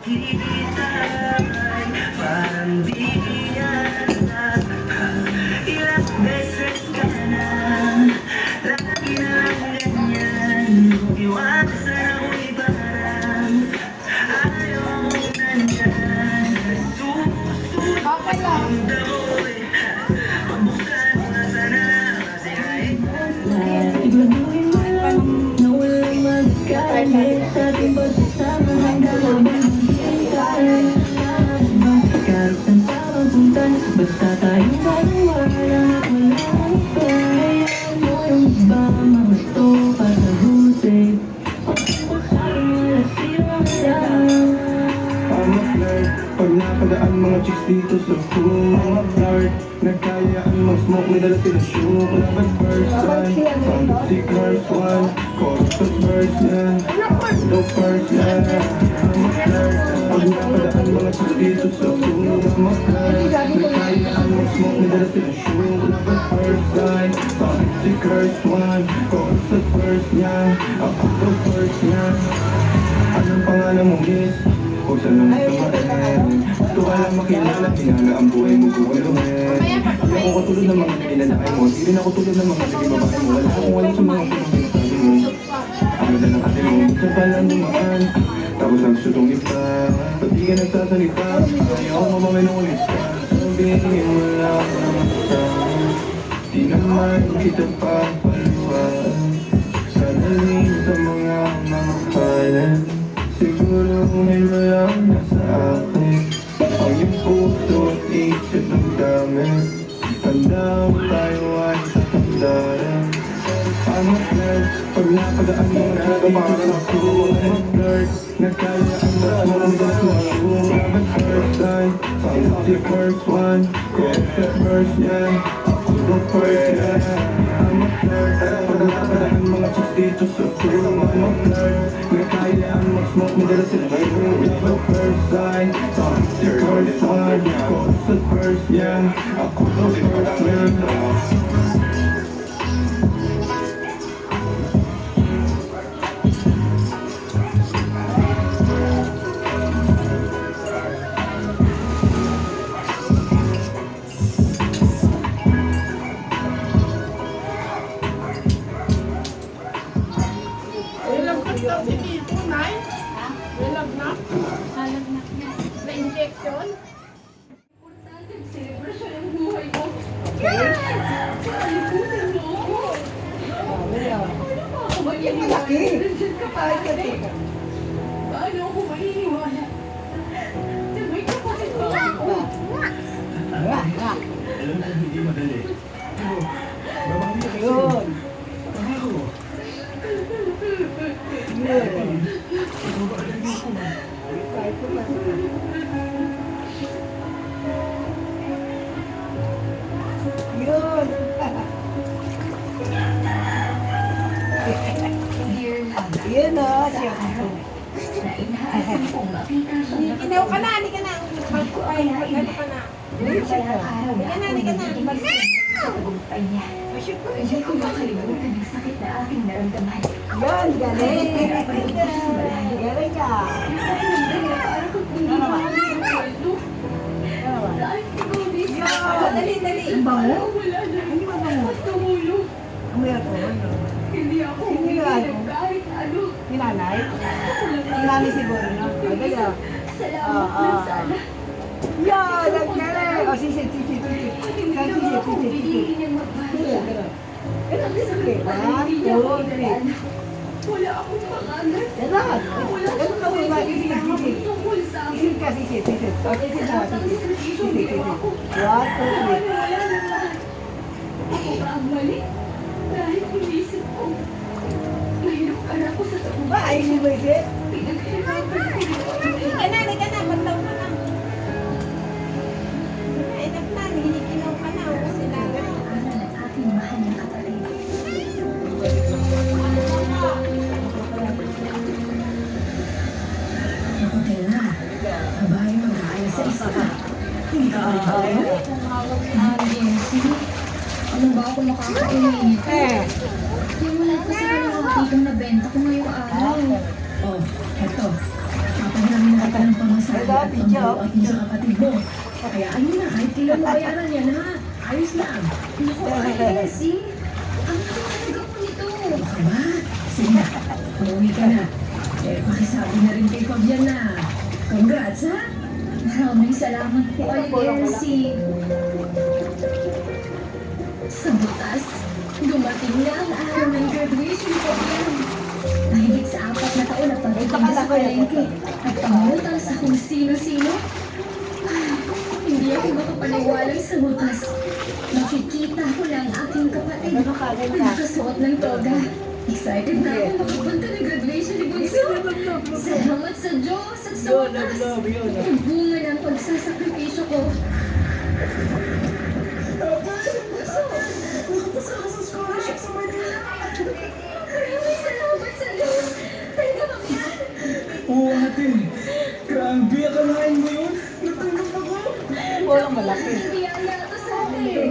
Kita ay parang di yata. Ilang beses ka na lagi na lang ganyan. Iwasan ako'y parang ayaw mong nandyan. Okay lang. Susunod ako'y pagbukas na sana. Kasi kahit siguraduhin mo lang na walang magkalit sa ating pagsasama hanggang walang kahit saan pa mapunta, basta tayong dalawa lang at walang iba. Hayaan mo yung iba, mga to pasagutin. Pag-ibig sa'kin wala silang lang. I'm a flirt, pag napadaan mga chicks dito sa pool. I'm a flirt, nagkayaan mag-smoke, may dala sila shoe. Kalaban person, found the stickers one. Call it the first yan, the first yan. I'm a flirt, pag napadaan mga chicks dito sa pool. I'm a flirt, nagkayaan mag-smoke, may dala sila shoe. Kalaban person, found the stickers one. Call it the first yan, ako the first yan. Anong pangalan mo, miss? Huwag sanang tumain. Gusto ka lang makilala, hinala ang buhay mo kuwaluhin. Hindi ako katulad ng mga nilalakay mo. Hindi rin ako tulad ng mga naging babae mo. Wala akong wala sa mga pinagsasabi mo. Ang ganda ng ate mo, minsan pa lang dumaan. Tapos ang sutong iba, ba't di ka nagsasalita? Ayaw mo maminulit ka. Sabihin mo lang naman sa di naman kita papaluan. Sanaling sa mga mamahalan. Siguro ngayon mo lang nasa akin. Ang iyong puso at isip ng dami. Tanda mo tayo ay tatandaan. I'm a flirt, pag napadaan mo na dito sa pool. I'm a flirt, nagkayaan mo na mga shoe. I'm a first time, found the first one. Call the first yan, ako the first yan. I'm a flirt, pag napadaan mga chicks dito sa pool. I'm a flirt, nagkayaan mag-smoke, may dala sila shoe. I'm a first time, found the first one. Call the first yan, ako the first yan. Na-injection? Celebration ang buhay mo. Yung malaki. Paano ako maniniwala? Sabay ka pa rin ako. Alam ko hindi madali. Pero, babang hindi kasi. Yun. Ako. Yun. Ikaw ba alam mo ko man? Yun. Yun o. Ginaw ka na, hindi ka na. Ay, ano ka na. Hindi ka na, hindi ka na. Tagumpay niya. Hindi ko makalimutan ang sakit na aking naramdaman. Yun, galing. Galing ka. Ano naman? Dali, dali. Ang bango? Wala na. Hindi ba bango? Tumulong. Ang may alcohol. Hindi ako Hindi humihingi ba? ng kahit ano. Ninanay? Ninanay siguro, no? Ay, gaya. Salamat lang sana. Yan, ang galing. O, sisit. Hindi Saan naman ako sisit? humihingi ng magbahay. Ganun, sige. Hindi niya ako 1, 2, 3. kilala. Wala akong pangalan. Ganun. Wala Ganun ka muna. Sisit. tungkol sa akin. Sisit ka, sisit. O, sisit na. Sakripisyo Sisit. ginawa ko. 1, 2, 3. Wala na lahat. Ako ba ang mali? Dahil inisip ko. Mahirap ka na ako sa taong Ba, ayun mo ba ito? pinaghirapan ko. Halika na, maglaw ka na. Anak na, hinikilaw ka na. Oo, sila. Ano ng aking mahal na kapatid. Ako kaya, babae mag-aayos sa isa ka. Hindi ka ayaw. Kung hawak ni Agency, ano ba ako makakainin? Yung wala ko sa kalahatikang nabenta ko ngayong araw. Oh, eto. Papahiramin na kita ng pamasahe. yung sa kapatid mo. Kaya ano na, kahit kailan mo bayaran yan, ha? Ayos lang. Naku, Ate, eh. Ang talaga po nito. Ano ka ba? Sige na, umuwi ka na. Eh, pakisabi na rin kay Fabian na. Congrats, ha? Maraming salamat po, Ate Elsie. Sa butas, dumating na ang araw ng graduation ko yan. Mahigit sa 4 na taon na pagdating sa palengke at pangutang sa kung sino-sino. Hindi ako makapaniwalang sa butas. Makikita ko lang aking kapatid na nakasuot ng toga. Excited na ako makapunta ng graduation ni Bunso. Salamat sa Diyos at sa wakas. Ang bunga ng pagsasakripisyo ko. Nakapasa ka sa scholarship sa Manila. Maraming salamat sa Diyos. Talaga bang yan? Oo, ate. Grabe, akalain mo yun? Natulog ako. Walang malaki. Hindi ito sa atin.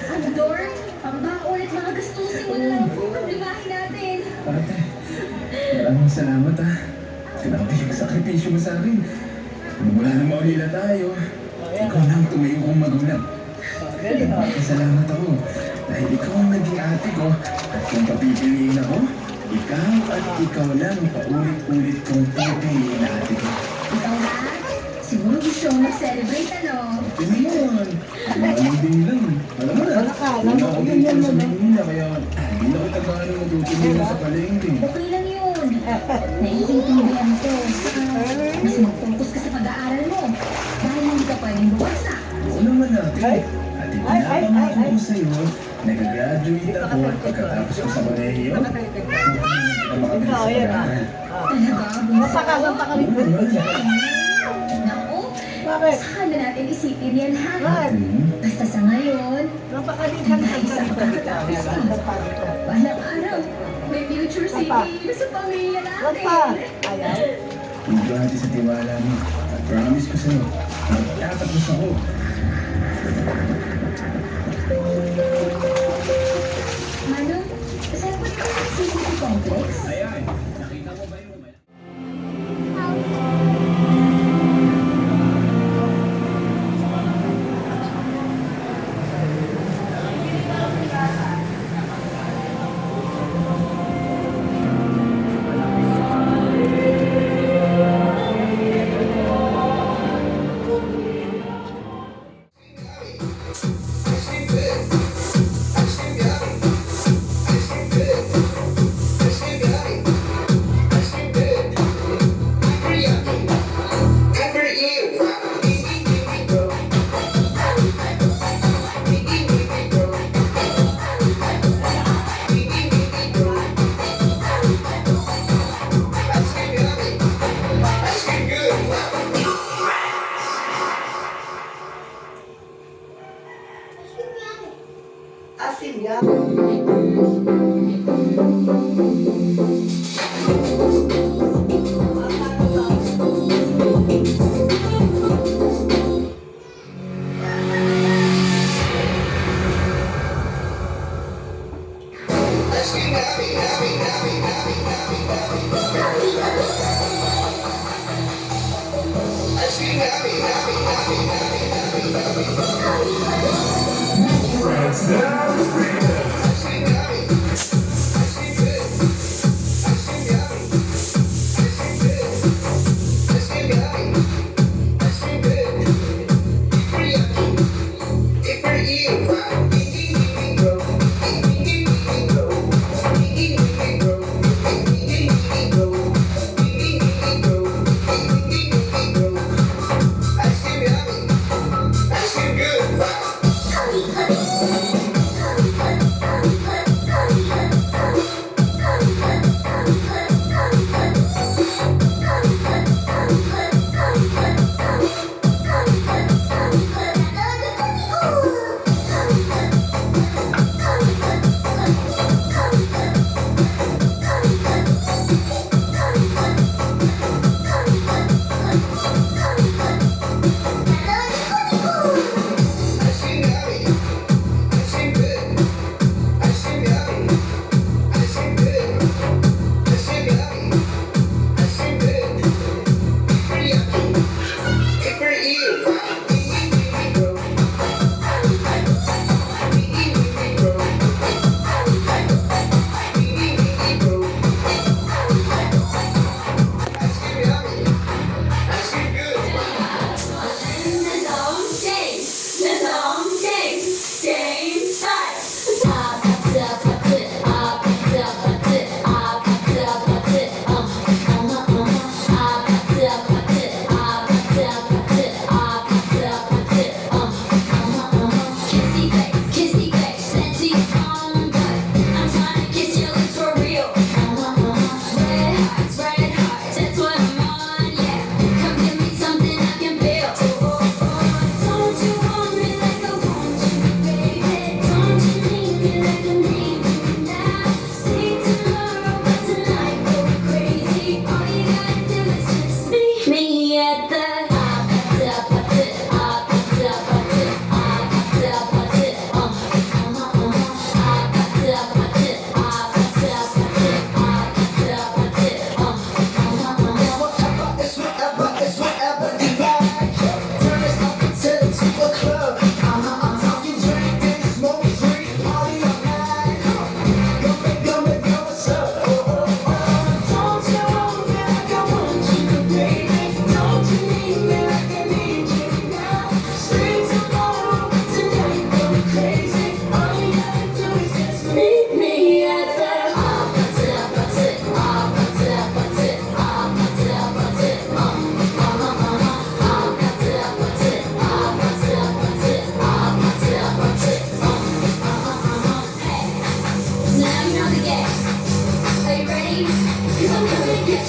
Ang dorm, pambaon at mga gastusin mo na lang ang problemahin natin. Ate, maraming salamat ha. Grabe yung sakripisyo mo sa akin. Wala na maulila tayo. Ikaw na ang tumayo kong magulang. Salamat ako. Dahil ikaw ang naging ate ko. At kung papipiliin ako, ikaw at ikaw lang paulit-ulit kong pipiliin na ate ko. Ikaw na? Siguro gusto mo mag-celebrate, ano? Tingin mo yun. Tumalang din lang. Alam mo na. Wala ako dito sa Manila kaya hindi na kita gaano matutulungan sa palengke. Okay lang yun. Naiintindihan ko. Mas mag-focus ka sa pag-aaral mo. Dahil hindi ka pwedeng bumagsak. Oo naman natin. At ipinapangako ko sa'yo, nag-graduate ako pagkatapos ko sa kolehiyo. Na makabilis sa pag-aaral. Talaga, Napakaganda ka rin. Naku, Bakit? saka na natin isipin yan, ha? Bakit? Basta sa ngayon, Napakalitan ka isa ka pagkatapos ka. Balang araw, may future city na sa pamilya Wag natin. pa. Ayaw. Bumati sa tiwala mo. At promise ko sa'yo, magtatapos ako. Manong, saan po ito ang city complex? Ayan, nakita mo ba yung Asim yan.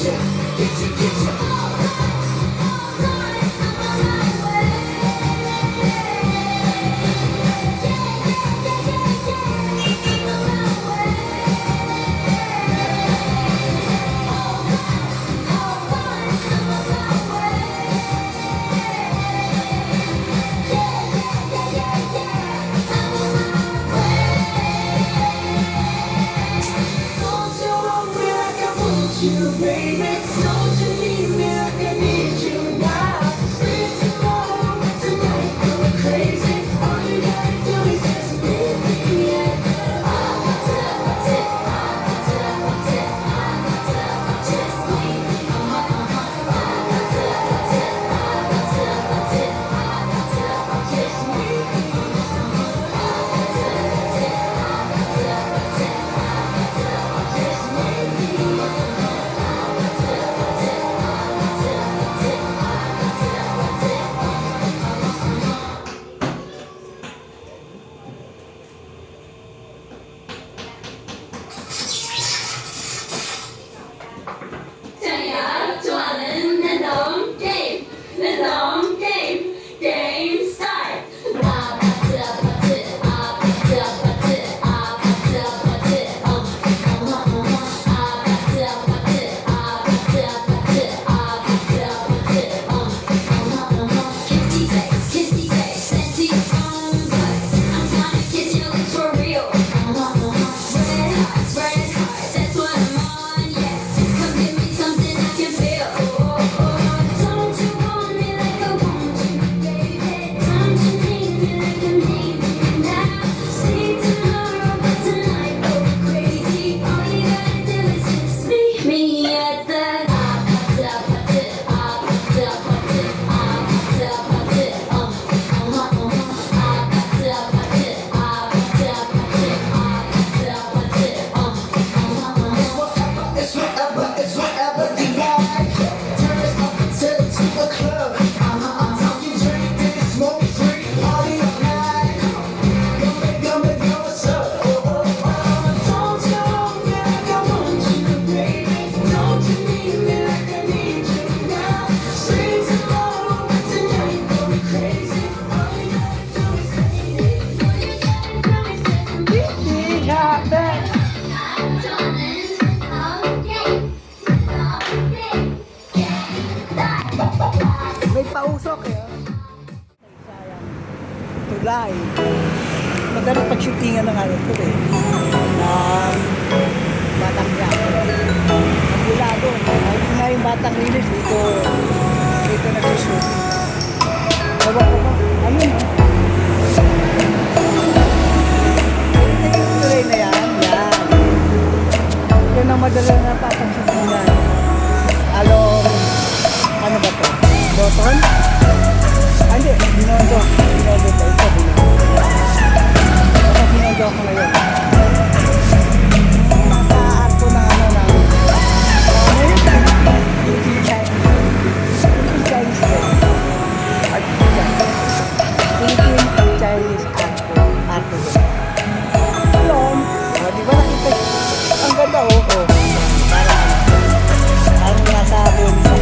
저녁 좋아하는 랜덤 게임 게임 스타일 아파트 아파트 아파트 아파트 아파트 아파트 아파트 아파트 아파트 아파트 Kissy face, sexy phone voice I'm trying to kiss your lips for real Red hearts, that's what I'm on, yeah Come give me something I can feel. Don't you want me like I want you, baby? Don't you need me like I need you now? See tomorrow, but tonight go crazy. All you gotta do is just meet me at the It's whatever you like. Turn us up until to the club. You drink and smoke free, party all night. Go, what's up? Don't you want me like I want you, baby? Don't you need me like I need you now? See tomorrow, but tonight go crazy. All you gotta do is say all you gotta do is just May pausok eh. Sayang. Tulay. Magaling pag-shootingan ng ano ito eh. Ng Batang Quiapo. Ang bulado. Ay nga yung Batang Linis dito nagsushooting. Ewan ko ba? Ayun. Yung tulay na yan. Yan. Yan ang madala na papag-shootingan. Ano ba to? Boton? Ah, hindi. Binondo. Binondo to. Ito, binondo. Baka binondo ako ngayon. Naka-arko ng ano ng... Ano yun? Philippine Chinese din. Art din. Philippine Chinese arko. Arko din. Yun. Di ba nakita? Ang ganda oh. Parang nasa buong sa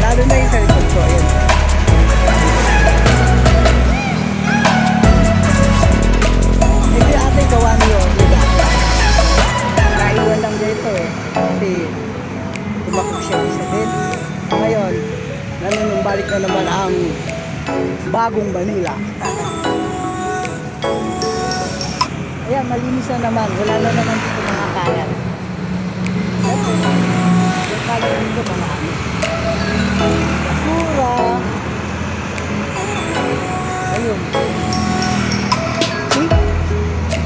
lalo na yung cellphone ko, yun. Ito yung ating gawa niyo, diba? Naiwan lang dito eh. Kasi tumakot siya isa din. Ngayon, nanunumbalik na naman ang bagong Manila. Ayan, malinis na naman. Wala na naman dito mga kalat. Yung kalat dito mga ano. Basura. Ayun. See?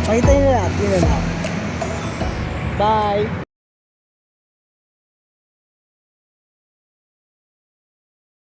Makita nyo lahat. Yun na lahat. Bye.